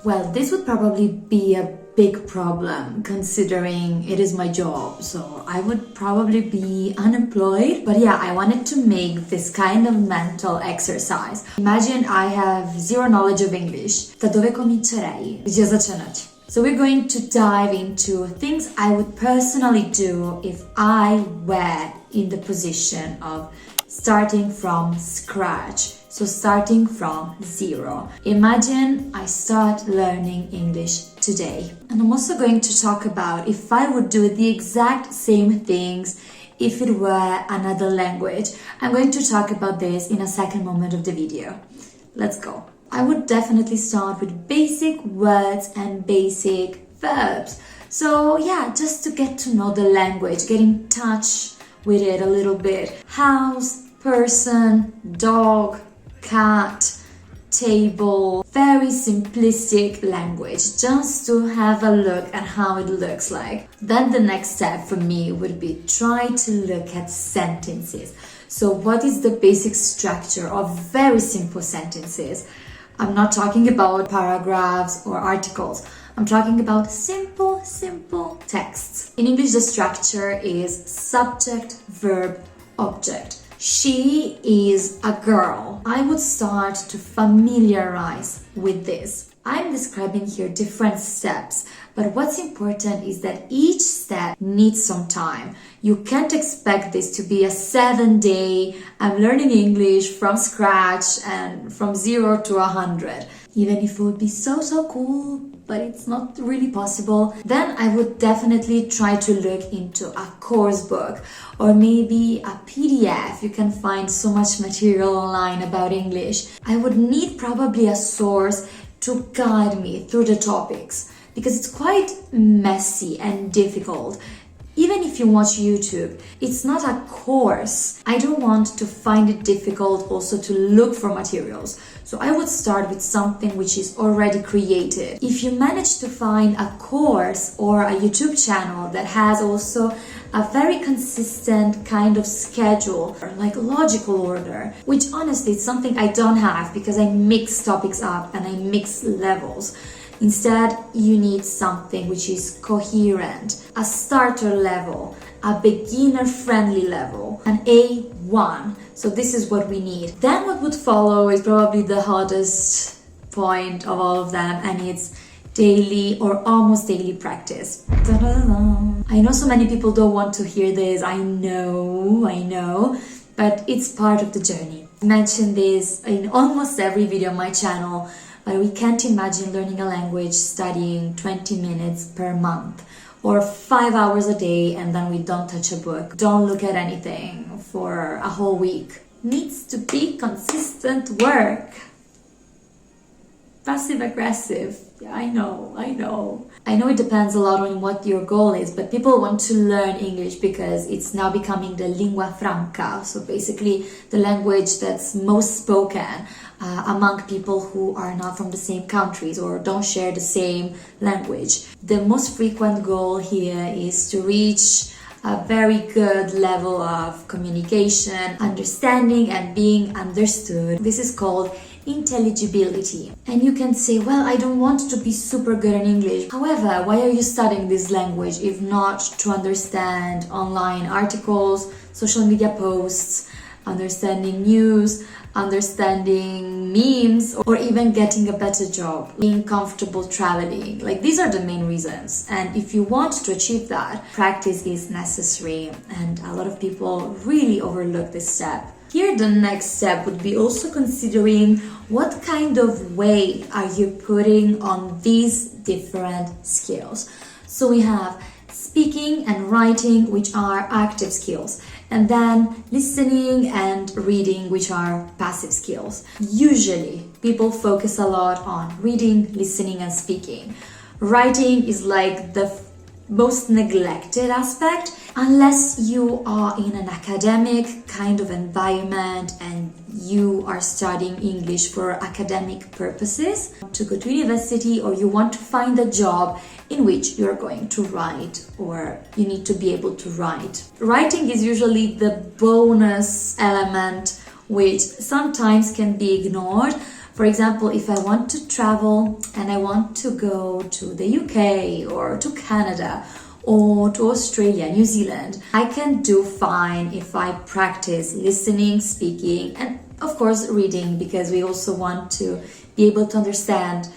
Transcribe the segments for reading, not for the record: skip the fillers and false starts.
Well, this would probably be a big problem considering it is my job, so I would probably be unemployed. But yeah, I wanted to make this kind of mental exercise. Imagine I have zero knowledge of English. Da dove comincerei? Gdzie zaczynać? So we're going to dive into things I would personally do if I were in the position of starting from scratch. So starting from zero. Imagine I start learning English today. And I'm also going to talk about if I would do the exact same things if it were another language. I'm going to talk about this in a second moment of the video. Let's go. I would definitely start with basic words and basic verbs. So yeah, just to get to know the language, get in touch with it a little bit. House, person, dog, cat, table, very simplistic language, just to have a look at how it looks like. Then the next step for me would be try to look at sentences. So what is the basic structure of very simple sentences? I'm not talking about paragraphs or articles. I'm talking about simple texts. In English, the structure is subject, verb, object. She is a girl. I would start to familiarize with this. I'm describing here different steps, but what's important is that each step needs some time. You can't expect this to be a 7-day, I'm learning English from scratch and from 0 to 100. Even if it would be so cool, but it's not really possible, then I would definitely try to look into a course book or maybe a PDF. You can find so much material online about English. I would need probably a source to guide me through the topics because it's quite messy and difficult. Even if you watch YouTube, it's not a course. I don't want to find it difficult also to look for materials. So I would start with something which is already created. If you manage to find a course or a YouTube channel that has also a very consistent kind of schedule, or like logical order, which honestly is something I don't have because I mix topics up and I mix levels. Instead, you need something which is coherent, a starter level, a beginner-friendly level, an A1. So this is what we need. Then what would follow is probably the hottest point of all of them, and it's daily or almost daily practice. Ta-da-da. I know so many people don't want to hear this. I know, but it's part of the journey. I mention this in almost every video on my channel. But we can't imagine learning a language studying 20 minutes per month or 5 hours a day and then we don't touch a book, don't look at anything for a whole week. Needs to be consistent work. Passive aggressive. Yeah, I know. I know it depends a lot on what your goal is, but people want to learn English because it's now becoming the lingua franca, so basically the language that's most spoken among people who are not from the same countries or don't share the same language. The most frequent goal here is to reach a very good level of communication, understanding and being understood. This is called intelligibility. And you can say, well, I don't want to be super good in English. However, why are you studying this language if not to understand online articles, social media posts, understanding news, understanding memes, or even getting a better job, being comfortable traveling? Like, these are the main reasons. And if you want to achieve that, practice is necessary. And a lot of people really overlook this step. Here, the next step would be also considering what kind of weight are you putting on these different skills. So we have speaking and writing, which are active skills, and then listening and reading, which are passive skills. Usually, people focus a lot on reading, listening, and speaking. Writing is like the most neglected aspect unless you are in an academic kind of environment and you are studying English for academic purposes, to go to university, or you want to find a job in which you're going to write, or you need to be able to write. Writing is usually the bonus element which sometimes can be ignored For example, if I want to travel and I want to go to the UK or to Canada or to Australia, New Zealand, I can do fine if I practice listening, speaking, and of course reading, because we also want to be able to understand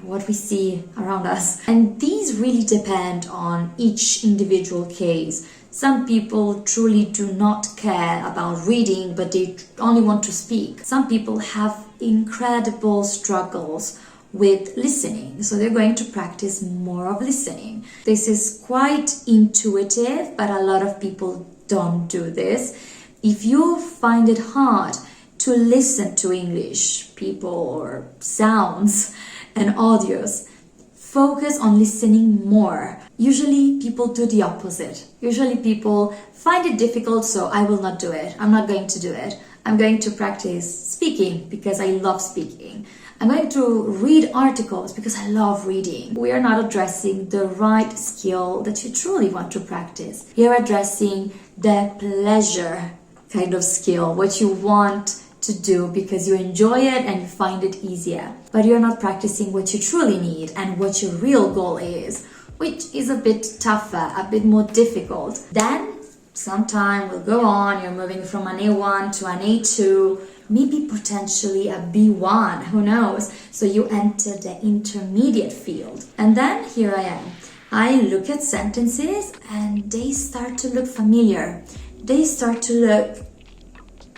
what we see around us. And these really depend on each individual case. Some people truly do not care about reading, but they only want to speak. Some people have incredible struggles with listening, so they're going to practice more of listening. This is quite intuitive, but a lot of people don't do this. If you find it hard to listen to English people or sounds and audios, focus on listening more. Usually people do the opposite. Usually people find it difficult, so I will not do it. I'm not going to do it. I'm going to practice speaking because I love speaking. I'm going to read articles because I love reading. We are not addressing the right skill that you truly want to practice. You're addressing the pleasure kind of skill, what you want to do because you enjoy it and you find it easier. But you're not practicing what you truly need and what your real goal is, which is a bit tougher, a bit more difficult. Then some time will go on, you're moving from an A1 to an A2, maybe potentially a B1, who knows? So you enter the intermediate field. And then here I am. I look at sentences and they start to look familiar. They start to look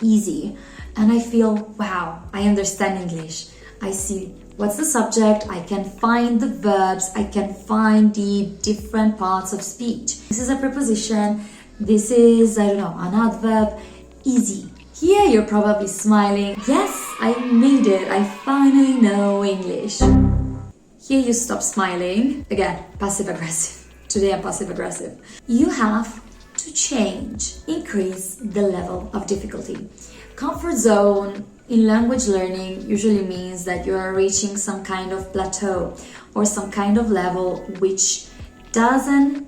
easy. And I feel, wow, I understand English. I see what's the subject, I can find the verbs, I can find the different parts of speech. This is a preposition, this is, I don't know, an adverb, easy. Here you're probably smiling. Yes, I made it. I finally know English. Here you stop smiling. Again, passive-aggressive. Today I'm passive-aggressive. You have to change, increase the level of difficulty. Comfort zone in language learning usually means that you are reaching some kind of plateau or some kind of level which doesn't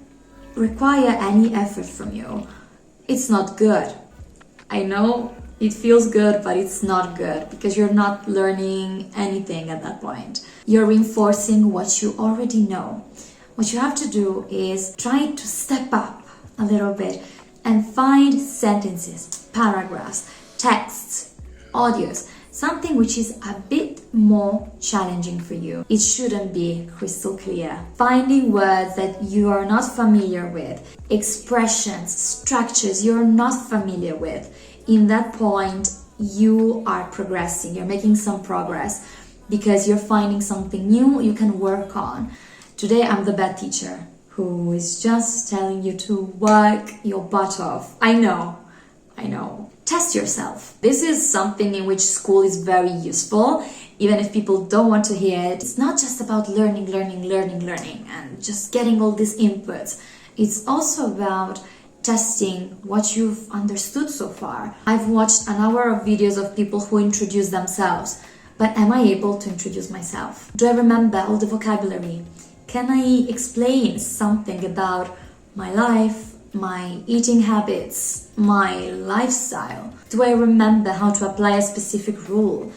require any effort from you. It's not good. I know it feels good, but it's not good because you're not learning anything at that point. You're reinforcing what you already know. What you have to do is try to step up a little bit and find sentences, paragraphs, texts, audios, something which is a bit more challenging for you. It shouldn't be crystal clear. Finding words that you are not familiar with, expressions, structures you're not familiar with. In that point, you are progressing, you're making some progress because you're finding something new you can work on. Today, I'm the bad teacher who is just telling you to work your butt off. I know. Test yourself. This is something in which school is very useful, even if people don't want to hear it. It's not just about learning, and just getting all these inputs. It's also about testing what you've understood so far. I've watched an hour of videos of people who introduce themselves, but am I able to introduce myself? Do I remember all the vocabulary? Can I explain something about my life, my eating habits, my lifestyle? Do I remember how to apply a specific rule?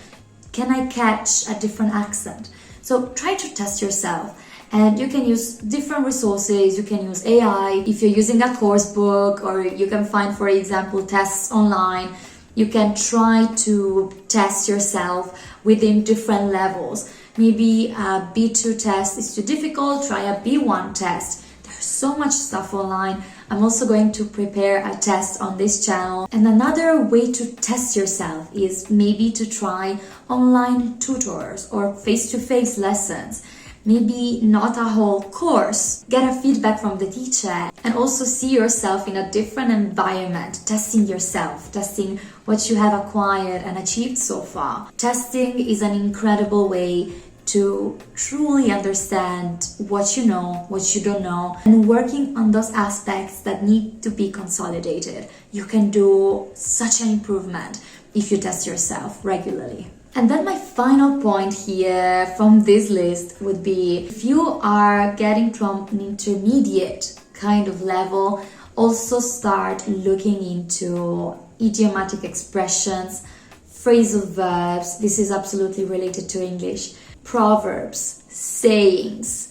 Can I catch a different accent? So try to test yourself. And you can use different resources. You can use AI if you're using a course book, or you can find, for example, tests online. You can try to test yourself within different levels. Maybe a B2 test is too difficult, try a B1 test. There's so much stuff online. I'm also going to prepare a test on this channel. And another way to test yourself is maybe to try online tutors or face-to-face lessons. Maybe not a whole course. Get a feedback from the teacher and also see yourself in a different environment, testing yourself, testing what you have acquired and achieved so far. Testing is an incredible way to truly understand what you know, what you don't know, and working on those aspects that need to be consolidated. You can do such an improvement if you test yourself regularly. And then my final point here from this list would be, if you are getting from an intermediate kind of level, also start looking into idiomatic expressions, phrasal verbs, this is absolutely related to English, proverbs, sayings,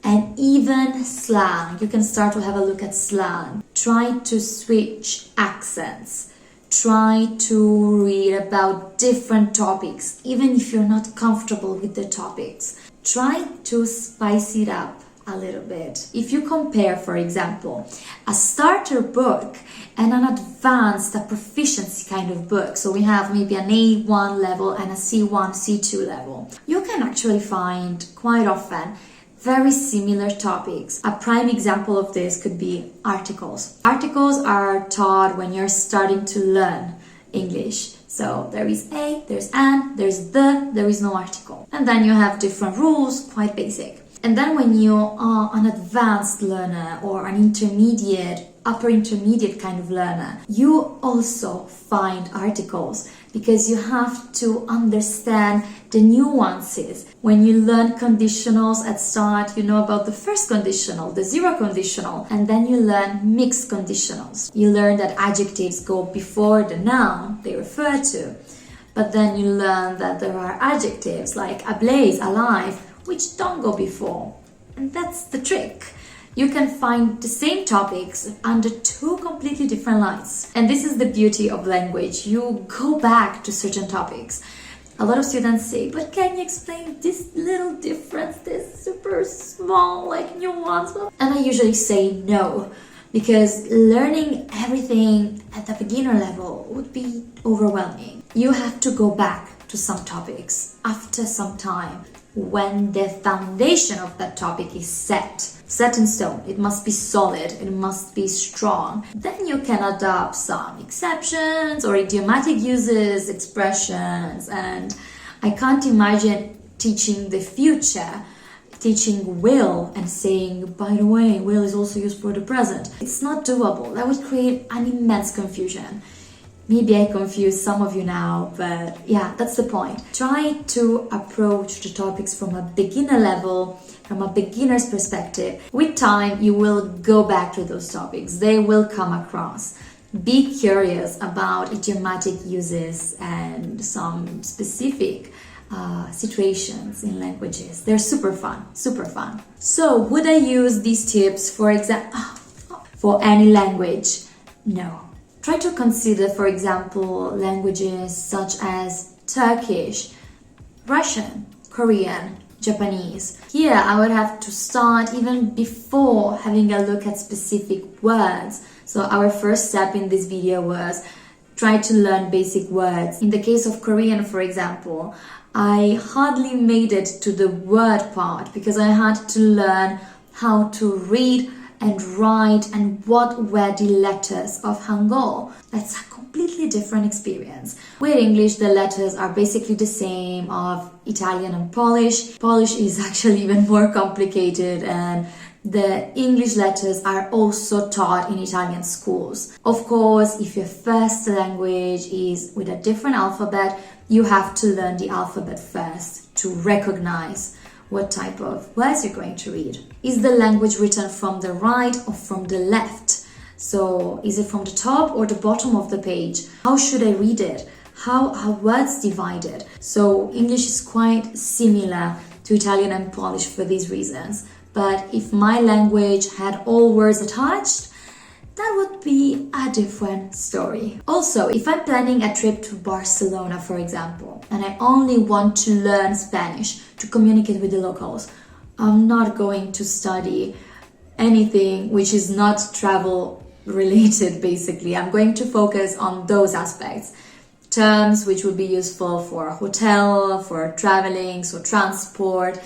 and even slang. You can start to have a look at slang. Try to switch accents. Try to read about different topics, even if you're not comfortable with the topics. Try to spice it up a little bit. If you compare, for example, a starter book and an advanced, a proficiency kind of book, so we have maybe an A1 level and a C1, C2 level, you can actually find quite often very similar topics. A prime example of this could be articles. Articles are taught when you're starting to learn English. So there is a, there's an, there's the, there is no article. And then you have different rules, quite basic. And then when you are an advanced learner or an intermediate, upper intermediate kind of learner, you also find articles because you have to understand the nuances. When you learn conditionals at start, you know about the first conditional, the zero conditional, and then you learn mixed conditionals. You learn that adjectives go before the noun they refer to, but then you learn that there are adjectives like ablaze, alive, which don't go before. And that's the trick. You can find the same topics under two completely different lights. And this is the beauty of language. You go back to certain topics. A lot of students say, but can you explain this little difference, this super small nuance? And I usually say no, because learning everything at the beginner level would be overwhelming. You have to go back to some topics after some time, when the foundation of that topic is set in stone. It must be solid, it must be strong. Then you can adopt some exceptions or idiomatic uses, expressions, and I can't imagine teaching the future, teaching will and saying, by the way, will is also used for the present. It's not doable. That would create an immense confusion. Maybe I confuse some of you now, but yeah, that's the point. Try to approach the topics from a beginner level, from a beginner's perspective. With time, you will go back to those topics. They will come across. Be curious about idiomatic uses and some specific situations in languages. They're super fun, super fun. So, would I use these tips for any language? No. Try to consider, for example, languages such as Turkish, Russian, Korean, Japanese. Here I would have to start even before having a look at specific words. So our first step in this video was try to learn basic words. In the case of Korean, for example, I hardly made it to the word part because I had to learn how to read and write and what were the letters of Hangul. That's a completely different experience. With English, the letters are basically the same of Italian and Polish. Polish is actually even more complicated, and the English letters are also taught in Italian schools. Of course, if your first language is with a different alphabet, you have to learn the alphabet first to recognize what type of words you're going to read. Is the language written from the right or from the left? So is it from the top or the bottom of the page? How should I read it? How are words divided? So English is quite similar to Italian and Polish for these reasons. But if my language had all words attached, that would be a different story. Also, if I'm planning a trip to Barcelona, for example, and I only want to learn Spanish to communicate with the locals, I'm not going to study anything which is not travel related, basically. I'm going to focus on those aspects. Terms which would be useful for a hotel, for traveling, so transport,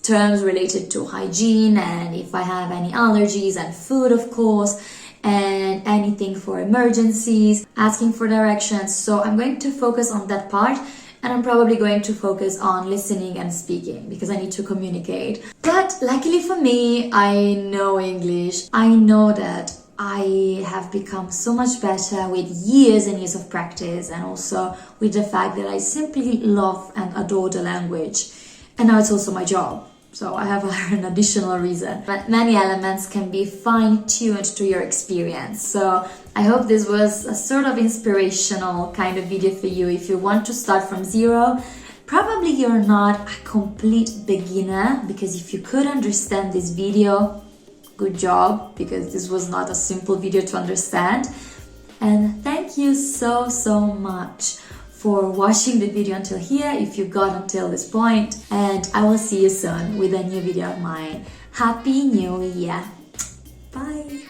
terms related to hygiene, and if I have any allergies, and food, of course, and anything for emergencies, asking for directions. So I'm going to focus on that part, and I'm probably going to focus on listening and speaking because I need to communicate. But luckily for me, I know English. I know that I have become so much better with years and years of practice, and also with the fact that I simply love and adore the language. And now it's also my job. So I have an additional reason. But many elements can be fine-tuned to your experience. So I hope this was a sort of inspirational kind of video for you. If you want to start from zero, probably you're not a complete beginner, because if you could understand this video, good job, because this was not a simple video to understand. And thank you so much for watching the video until here, if you got until this point, and I will see you soon with a new video of mine. Happy New Year! Bye!